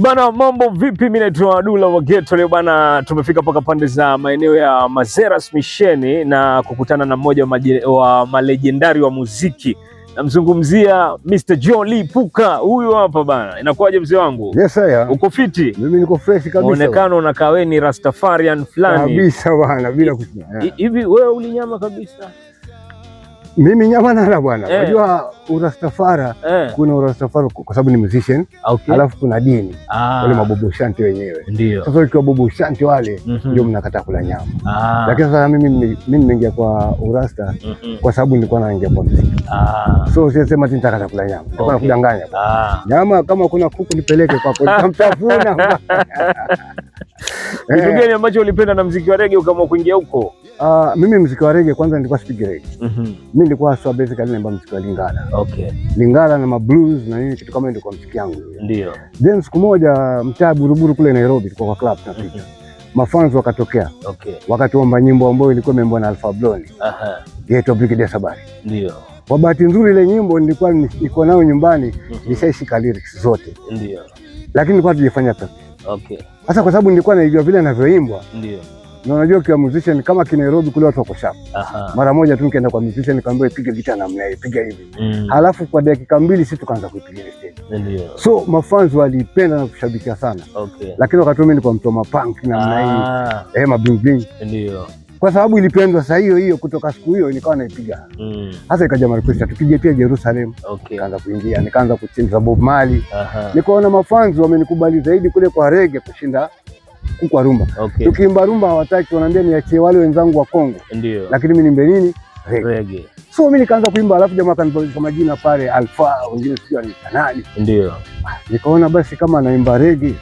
Bana, mambo vipi? Mimi naitwa Dula wa Ghetto. Leo bana, tumefika paka pande za maeneo ya Mazeras Misheni na kukutana na mmoja wa malejendari wa muziki. Namzungumzia Mr. John Lee Puka. Huyu hapa bana. Inakuwaje mzee wangu? Yes sir. Uko fiti? Mimi niko fresh kabisa. Muonekano unakaa wewe ni Rastafarian fulani. Kabisa bwana, bila kusema. Hivi wewe ulinyama kabisa? Mimi nyama nala bwana. Unajua Urastafara, kuna Urastafara kwa sababu ni musician, alafu kuna dini. Wale mabobo shanti wenyewe. Ndio. Sasa ikiwa bobo shanti wale ndio mnakataa kula nyama. Lakini sasa mimi nimeingia kwa Urasta kwa sababu nilikuwa naingia kwa muziki. So sisema ati nitakata kula nyama. Nilikuwa nakudanganya. Nyama kama kuna kuku nipeleke kwako nitamtafuna. Kitu gani ambacho ulipenda na muziki wa reggae ukaamua kuingia huko? Mimi muziki wa reggae kwanza nilikuwa sipigi reggae. Mimi nilikuwa so basically naimba muziki wa Lingala. Lingala na blues na nini kitu kama ndio kwa muziki wangu. Ndio. Then siku moja mtaa Buruburu kule Nairobi kwa club tunapiga. Mafans wakatokea. Wakati waomba nyimbo ambayo ilikuwa imeimbwa na Alpha Blondy. Yeto Brigade Sabari. Ndio. Kwa bahati nzuri ile nyimbo nilikuwa niko nayo nyumbani, nishaishika lyrics zote. Ndio. Lakini nilikuwa tujifanya practice. Sasa kwa sababu nilikuwa naijua vile ninavyoimbwa. Ndio. Na unajua kwa musician kama Nairobi kule watu wako sharp. Mara moja tu nikaenda kwa musician nikamwambia piga gitaa namna hii, piga hivi. Halafu kwa dakika 2 sisi tukaanza kuipiga stage. Ndio. So mafans walipenda na kushabikia sana. Lakini wakati mimi nilikuwa mtu wa punk namna hii, ma bling bling. Ndio. Kwa sababu ilipendwa saa hiyo kutoka siku hiyo nikawa naipiga. Sasa ikaja request tupige pia Jerusalem. Nikaanza kuingia, nikaanza kucheza Bob Marley. Nikaona mafans wamenikubali zaidi kule kwa reggae kushinda kwa rumba. Tukiimba rumba hawataki, wanaambia niachie wale wenzangu wa Kongo. Ndio. Lakini mimi nimbe nini? Reggae. So mimi nikaanza kuimba, alafu jamaa akanipa majina pale Alpha, wengine sio ni Kanali. Ndio. Nikaona basi kama naimba reggae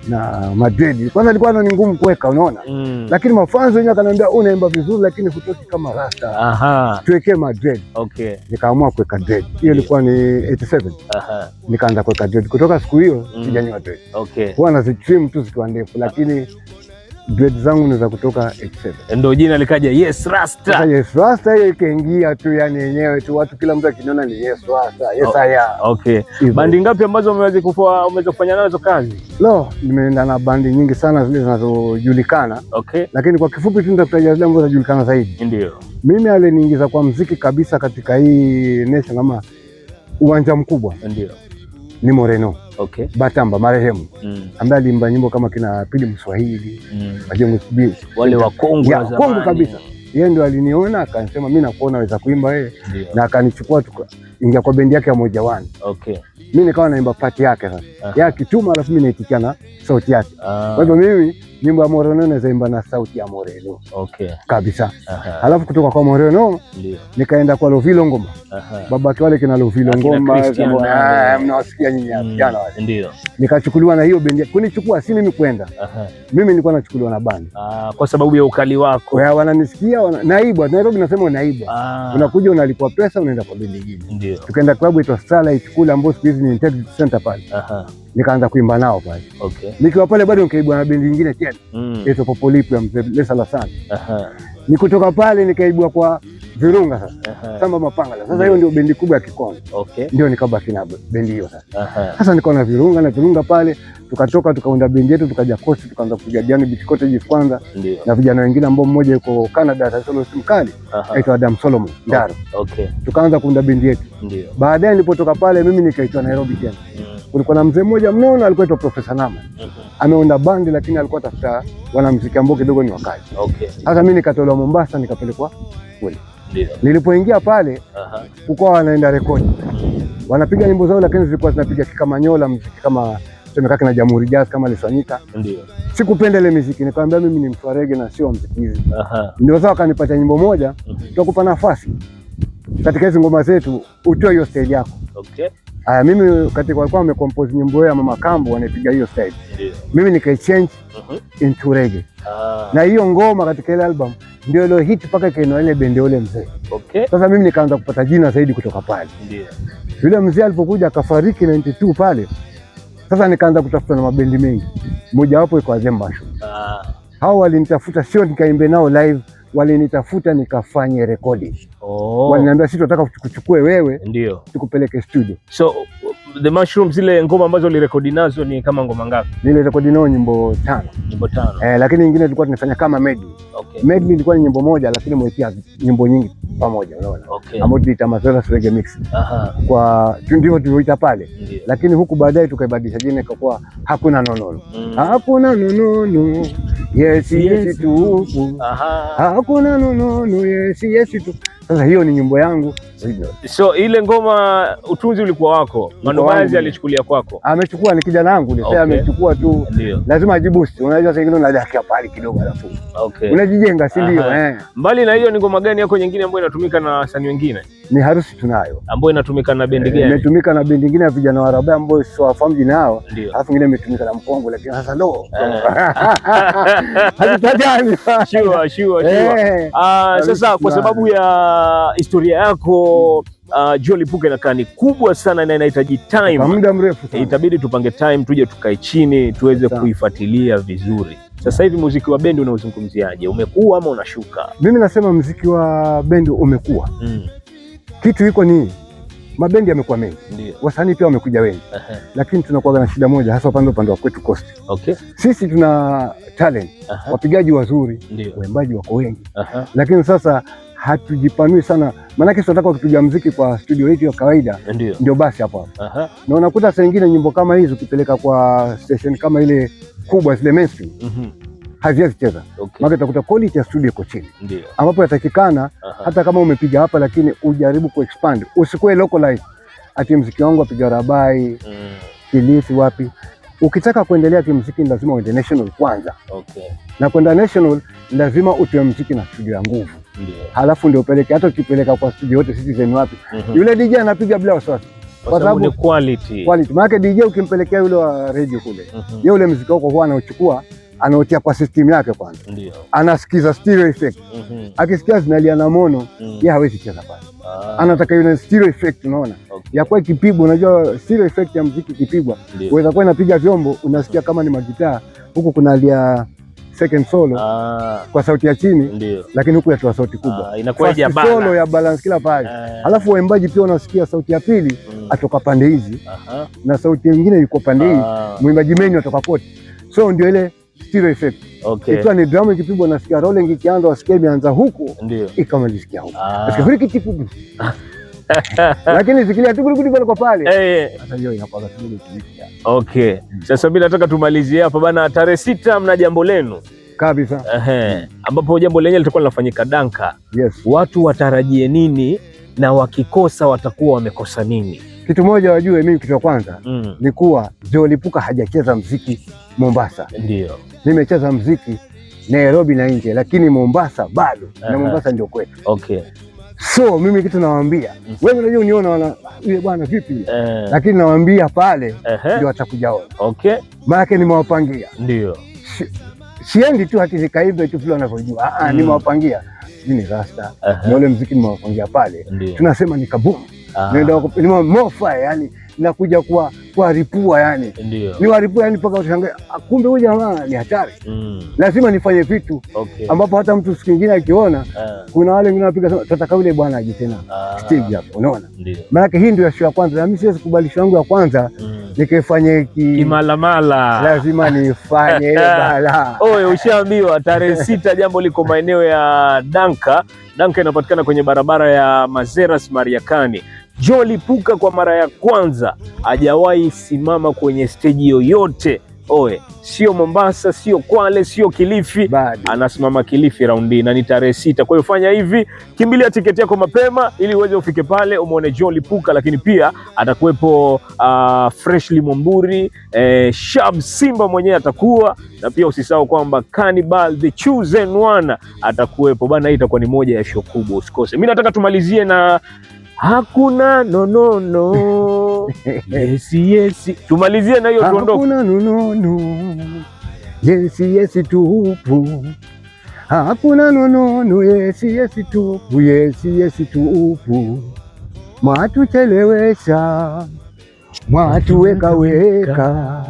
na Madrid. Kwanza ilikuwa ni ngumu kuweka, unaona? Lakini mafans wenyewe akaniambia unaimba vizuri lakini hutoki kama Rasta. Tuwekee Madrid. Nikaamua kuweka dread. Hiyo ilikuwa ni 87. Nikaanza kuweka dread. Kutoka siku hiyo sijanyoa dread. Huwa nazitrim tu zikiwa ndefu, lakini dread zangu ni za kutoka 87. Ndio jina likaja Yes Rasta. Yes Rasta hiyo ikaingia tu, yani yenyewe tu watu kila mtu akiniona ni Yes Rasta. Yes aya. Bandi ngapi ambazo umeweza kufanya nazo kazi? Nimeenda na bandi nyingi sana zile zinazojulikana. Lakini kwa kifupi tu nitataja zile ambazo zinajulikana zaidi. Ndio. Mimi aliniingiza kwa muziki kabisa katika hii nation ama uwanja mkubwa. Ndio. Ni Moreno. Batamba marehemu. Ambaye aliimba nyimbo kama kina Pili Mswahili, Majengo Subiri. Wale wa Kongo wa zamani. Kongo kabisa. Yeye ndio aliniona akanisema mimi nakuona waweza kuimba wewe. Na akanichukua ingia kwa bendi yake ya Moja One. Mimi nikawa naimba part yake sasa. Yeye akituma alafu mimi naitikia na sauti yake. Kwa hivyo mimi nyimbo ya Moreno naweza imba na sauti ya Moreno. Kabisa. Alafu kutoka kwa Moreno nikaenda kwa Lovilo Ngoma. Babake wale kina Lovilo Ngoma, mnawasikia nyinyi vijana wale. Ndio. Nikachukuliwa na hiyo bendi. Kunichukua si mimi kwenda. Mimi nilikuwa nachukuliwa na bandi. Kwa sababu ya ukali wako. Wananisikia, naibwa. Nairobi nasema unaibwa. Unakuja unalipwa pesa unaenda kwa bendi nyingine. Ndio. Tukaenda klabu itwa Starlight kule ambapo siku hizi ni Integrity Center pale. Nikaanza kuimba nao pale. Nikiwa pale bado nikaibwa na bendi nyingine tena. Ito Popolipo ya Mzee Lesa Lasani. Nikutoka pale nikaibwa kwa Virunga sasa. Samba Mapangala. Sasa hiyo ndio bendi kubwa ya Kikongo. Ndio nikabaki na bendi hiyo sasa. Sasa niko na Virunga pale, tukatoka tukaunda bendi yetu, tukaja Coast, tukaanza kupiga Diani Beach Cottages kwanza. Na vijana wengine ambao mmoja yuko Canada, solo mkali, aitwa Adam Solomon Ndaro. Tukaanza kuunda bendi yetu. Baadaye nilipotoka pale mimi nikaitwa Nairobi tena. Kulikuwa na mzee mmoja mnono alikuwa aitwa Profesa Nama. Ameunda bandi lakini alikuwa tafuta wanamuziki ambao kidogo ni wakali. Sasa mimi nikatolewa Mombasa nikapelekwa kule. Nilipoingia pale kuko wanaenda rekodi. Wanapiga nyimbo zao lakini zilikuwa zinapiga kikamanyola, muziki kama tumekaka na Jamhuri Jazz kama Lisanyika. Sikupenda ile muziki, nikamwambia mimi ni mtu wa reggae na sio muziki hizi. Ndio sasa wakanipatia nyimbo moja, tutakupa nafasi katika hizo ngoma zetu utoe hiyo style yako. Mimi katika walikuwa wamecompose nyimbo ya Mama Kambo wanapiga hiyo style. Mimi nikaichange into reggae. Na hiyo ngoma katika ile album ndio ile hit paka kainua ile bendi ile mzee. Sasa mimi nikaanza kupata jina zaidi kutoka pale. Yule mzee alipokuja akafariki 92 pale. Sasa nikaanza kutafuta na mabendi mengi. Mmoja wapo iko Azembasho. Hao walinitafuta sio nikaimbe nao live, walinitafuta nikafanye recording. Waliniambia sisi tunataka kuchukue wewe, ndio tukupeleke studio. So The Mushrooms, zile ngoma ambazo ulirekodi nazo ni kama ngoma ngapi? Nilirekodi nao nyimbo 5. Nyimbo 5. Lakini nyingine tulikuwa tunafanya kama medley. Okay. Medley ilikuwa ni nyimbo moja lakini mwekea nyimbo nyingi pamoja, unaona. Okay. Ambayo tuliita Mazeras Reggae Mix. Aha. Kwa ndivyo tulivyoita pale. Lakini huku baadaye tukaibadilisha jina ikakuwa Hakuna Nonono. Hakuna nonono. Yes yes tu. Aha. Hakuna nonono. Yes yes tu. Sasa hiyo ni nyimbo yangu. So ile ngoma utunzi ulikuwa wako, Manubazi alichukulia kwako? Amechukua, ni kijana wangu ni sasa. Amechukua tu, lazima ajibusti. Unajua sasa ingine unadaka pale kidogo alafu unajijenga, si ndio? Mbali na hiyo, ni ngoma gani yako nyingine ambayo inatumika na wasanii wengine? Ni Harusi Tunayo, ambayo inatumika na bendi gani? Imetumika na bendi nyingine ya vijana wa Arabia ambao sio wafahamu jina yao, alafu nyingine imetumika na Mkongo, lakini sasa ndo hatutajani. Sure. Sasa kwa sababu ya historia yako, Joe Lipuka inakaa ni kubwa sana na inahitaji time, kwa muda mrefu sana. Itabidi tupange time tuje tukae chini tuweze kuifuatilia vizuri. Sasa hivi muziki wa bendi unaozungumziaje? Umekuwa ama unashuka? Mimi nasema muziki wa bendi umekuwa. Kitu iko ni mabendi yamekuwa mengi, wasanii pia wamekuja wengi, lakini tunakuwa na shida moja, hasa upande wa kwetu Coast. Okay. Sisi tuna talent, wapigaji wazuri, waimbaji wako wengi, lakini sasa hatujipanui sana, maanake tunataka kupiga muziki kwa studio yetu ya kawaida, ndio basi hapo. Na unakuta saa nyingine nyimbo kama hizo ukipeleka kwa station kama ile kubwa, zile mainstream, haziwezi cheza. Maana utakuta quality ya studio iko chini, ambapo yatakikana hata kama umepiga hapa, lakini ujaribu kuexpand, usikuwe localize ati muziki wangu apiga Rabai, Kilifi, wapi. Ukitaka kuendelea kimuziki lazima uende national kwanza. Na kwenda national lazima utoe muziki na studio ya nguvu. Halafu ndio upeleke. Hata ukipeleka kwa studio yote Citizen wapi, yule DJ anapiga bila wasiwasi, kwa sababu ni quality. Maana DJ ukimpelekea yule wa radio kule, yeye ule muziki wako huwa anauchukua, anaotia kwa system yake kwanza, anasikiza stereo effect. Akisikia zinalia na mono, yeye hawezi cheza pale. Anataka yule stereo effect, unaona? Ya kwa kipigwa, unajua stereo effect ya muziki kipigwa, unaweza kuwa inapiga vyombo, unasikia kama ni magitaa, huku kunalia second solo kwa sauti ya chini, lakini huku yatoa sauti kubwa, inakuwa ya solo ya balance kila pale. Alafu waimbaji pia unasikia sauti ya pili atoka pande hizi, na sauti nyingine iko pande hii, mwimbaji menu atoka kote. So ndio ile stereo effect. Ikiwa ni drum ikipigwa unasikia rolling, ikianza wasikia imeanza huku, ikamalizia huku. Nasikia kitu lakini zikilia tu kurudi kwa pale. Hata hiyo inakuwa kidogo kibisha. Okay. Sasa mimi nataka tumalizie hapa bana. Tarehe 6 mna jambo lenu kabisa. Ambapo jambo lenyewe litakuwa linafanyika Danka. Watu watarajie nini na wakikosa watakuwa wamekosa nini? Kitu moja wajue, mimi kitu cha kwanza ni kuwa Joe Lipuka hajacheza muziki Mombasa. Ndio. Nimecheza muziki Nairobi na nje, lakini Mombasa bado. Na Mombasa ndio kwetu. Okay. So mimi kitu nawaambia, wewe unajua uniona yule bwana vipi, lakini nawaambia pale ndio watakuja ona. Okay. Maana nimewapangia. Ndio. Siendi tu hati nikaibe tu vile wanavyojua. Nimewapangia. Mimi ni rasta. Na ule muziki nimewapangia pale. Tunasema ni kaboom. Nenda kwa mofa, yani nakuja kwa ripua, yani ni waripua, yani mpaka ushangae, kumbe huyu jamaa ni hatari. Lazima nifanye vitu ambapo hata mtu siku nyingine akiona, kuna wale wengine wanapiga sema tutataka yule bwana aje tena stage hapo, unaona? Maana hii ndio show ya kwanza, na mimi siwezi kubali show yangu ya kwanza nikifanye kimalamala, lazima nifanye ile bala. Ushaambiwa tarehe 6 jambo liko maeneo ya Danka. Danka inapatikana kwenye barabara ya Mazeras Mariakani. Joe Lipuka kwa mara ya kwanza hajawahi simama kwenye stage yoyote. Sio Mombasa, sio Kwale, sio Kilifi. Anasimama Kilifi raundi na ni tarehe 6. Kwa hiyo fanya hivi, kimbilia tiketi yako mapema ili uweze ufike pale umuone Joe Lipuka, lakini pia atakuwepo Freshly Mwamburi, Shab Simba mwenyewe atakuwa, na pia usisahau kwamba Cannibal the Chosen One atakuwepo bana. Hii itakuwa ni moja ya show kubwa, usikose. Mimi nataka tumalizie na Hakuna nonono. Yes. Tumalizie na hiyo tuondoke. Hakuna nonono. Yes tupu. Hakuna nonono. Yes tupu. Yes tupu. Mwatuchelewesha. Mwatuweka.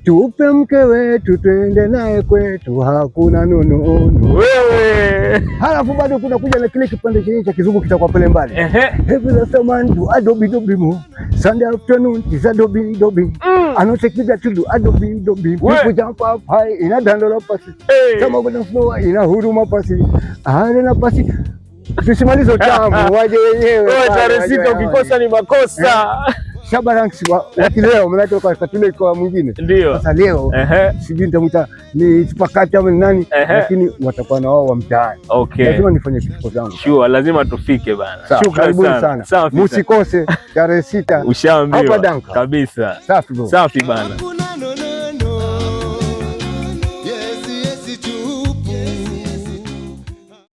tupe mke wetu twende naye kwetu, hakuna nununu. Wewe halafu bado kuna kuja na kile kipande chenye cha kizungu kitakuwa pale mbali. Every last man do adobe dobi mo Sunday afternoon is adobe dobi anotekiga tudu adobe dobi people jump up high ina dandola pasi kama kuna flow ina huruma pasi na pasi. Tusimalize utamu waje wenyewe. Tarehe 6 ukikosa ni makosa. Shabaranks leo mnacho kwa katule kwa mwingine. Ndio. Sasa leo sijui nitamwita ni Spakati au nani, lakini watakuwa na wao wa mtaani. Okay. Lazima nifanye kitu zangu. Sure, lazima tufike bana. Shukrani sana. Msikose tarehe 6. Ushaambiwa. Hapa Danka. Kabisa. Safi bro. Safi bana.